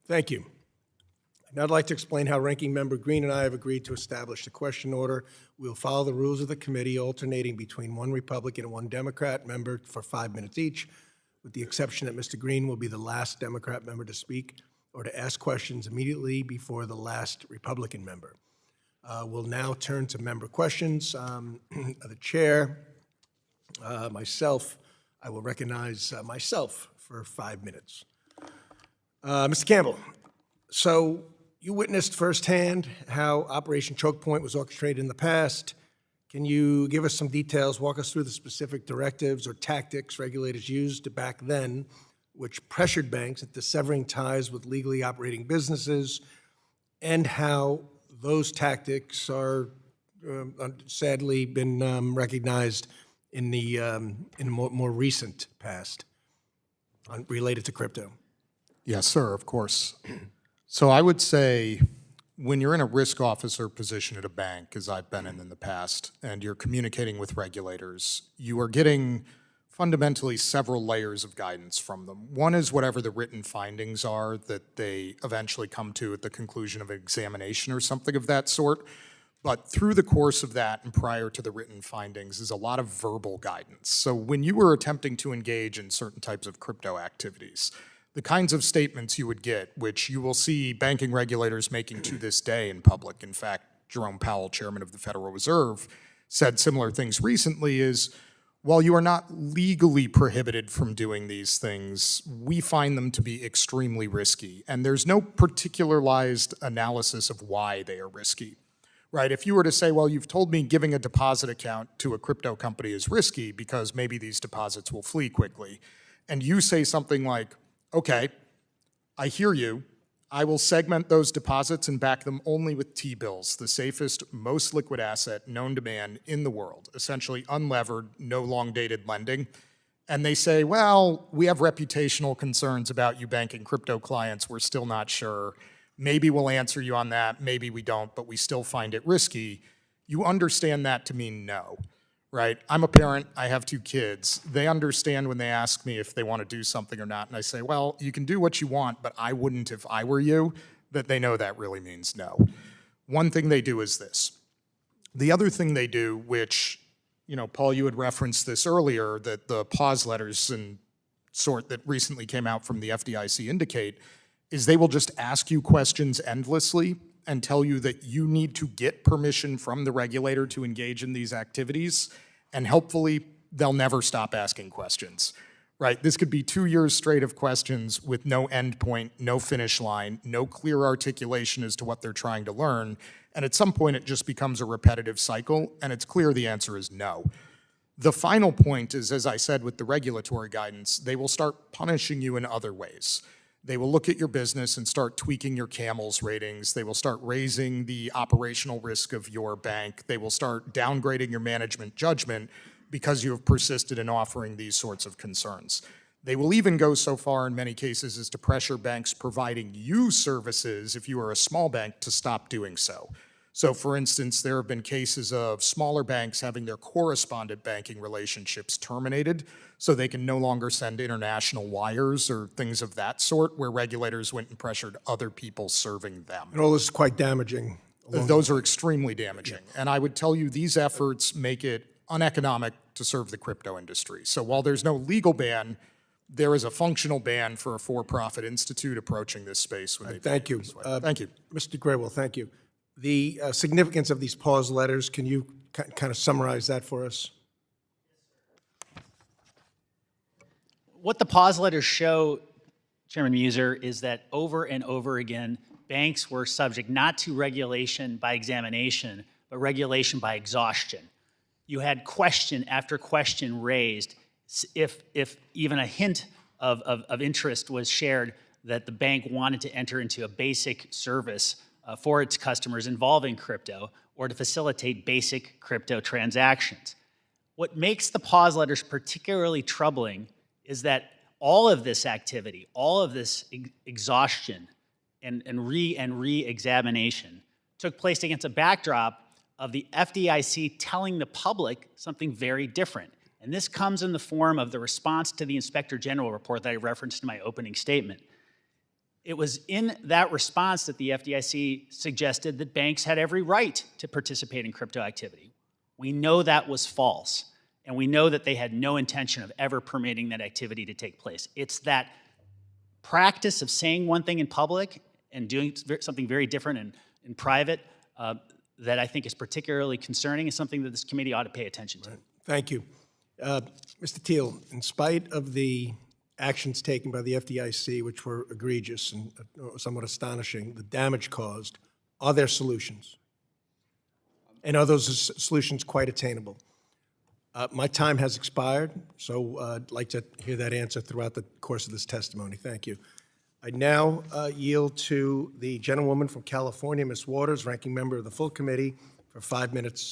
Thank you. Now I'd like to explain how Ranking Member Green and I have agreed to establish the question order. We'll follow the rules of the committee, alternating between one Republican and one Democrat member for 5 minutes each, with the exception that Mr. Green will be the last Democrat member to speak or to ask questions immediately before the last Republican member. We'll now turn to member questions. The chair, myself, I will recognize myself for 5 minutes. Mr. Campbell, so you witnessed firsthand how Operation Choke Point was orchestrated in the past. Can you give us some details, walk us through the specific directives or tactics regulators used back then, which pressured banks into severing ties with legally operating businesses, and how those tactics are sadly been recognized in the more recent past related to crypto? Yes, sir, of course. So I would say when you're in a risk officer position at a bank, as I've been in the past, and you're communicating with regulators, you are getting fundamentally several layers of guidance from them. One is whatever the written findings are that they eventually come to at the conclusion of an examination or something of that sort. But through the course of that and prior to the written findings is a lot of verbal guidance. So when you were attempting to engage in certain types of crypto activities, the kinds of statements you would get, which you will see banking regulators making to this day in public. In fact, Jerome Powell, chairman of the Federal Reserve, said similar things recently, is while you are not legally prohibited from doing these things, we find them to be extremely risky. And there's no particularized analysis of why they are risky, right? If you were to say, well, you've told me giving a deposit account to a crypto company is risky because maybe these deposits will flee quickly, and you say something like, okay, I hear you. I will segment those deposits and back them only with T-bills, the safest, most liquid asset known to man in the world, essentially unlevered, no long-dated lending. And they say, well, we have reputational concerns about you banking crypto clients. We're still not sure. Maybe we'll answer you on that. Maybe we don't, but we still find it risky. You understand that to mean no. Right? I'm a parent, I have 2 kids. They understand when they ask me if they want to do something or not, and I say, well, you can do what you want, but I wouldn't if I were you, that they know that really means no. One thing they do is this. The other thing they do, which, Paul, you had referenced this earlier, that the pause letters and sort that recently came out from the FDIC indicate, is they will just ask you questions endlessly and tell you that you need to get permission from the regulator to engage in these activities, and helpfully, they'll never stop asking questions, right? This could be 2 years straight of questions with no end point, no finish line, no clear articulation as to what they're trying to learn, and at some point it just becomes a repetitive cycle, and it's clear the answer is no. The final point is, as I said with the regulatory guidance, they will start punishing you in other ways. They will look at your business and start tweaking your CAMELS ratings. They will start raising the operational risk of your bank. They will start downgrading your management judgment because you have persisted in offering these sorts of concerns. They will even go so far in many cases as to pressure banks providing you services, if you are a small bank, to stop doing so. So for instance, there have been cases of smaller banks having their correspondent banking relationships terminated so they can no longer send international wires or things of that sort, where regulators went and pressured other people serving them. And all this is quite damaging. Those are extremely damaging. Yeah. And I would tell you these efforts make it uneconomic to serve the crypto industry. So while there's no legal ban, there is a functional ban for a for-profit institute approaching this space. Thank you. Thank you. Mr. Graywell, thank you. The significance of these pause letters, can you kind of summarize that for us? What the pause letters show, Chairman Meuser, is that over and over again, banks were subject not to regulation by examination, but regulation by exhaustion. You had question after question raised. If even a hint of interest was shared that the bank wanted to enter into a basic service for its customers involving crypto, or to facilitate basic crypto transactions. What makes the pause letters particularly troubling is that all of this activity, all of this exhaustion and re-examination took place against a backdrop of the FDIC telling the public something very different. And this comes in the form of the response to the Inspector General report that I referenced in my opening statement. It was in that response that the FDIC suggested that banks had every right to participate in crypto activity. We know that was false, and we know that they had no intention of ever permitting that activity to take place. It's that practice of saying one thing in public and doing something very different in private that I think is particularly concerning, and something that this committee ought to pay attention to. Thank you. Mr. Teal, in spite of the actions taken by the FDIC, which were egregious and somewhat astonishing, the damage caused, are there solutions? And are those solutions quite attainable? My time has expired, so I'd like to hear that answer throughout the course of this testimony. Thank you. I now yield to the gentlewoman from California, Ms. Waters, ranking member of the full committee, for 5 minutes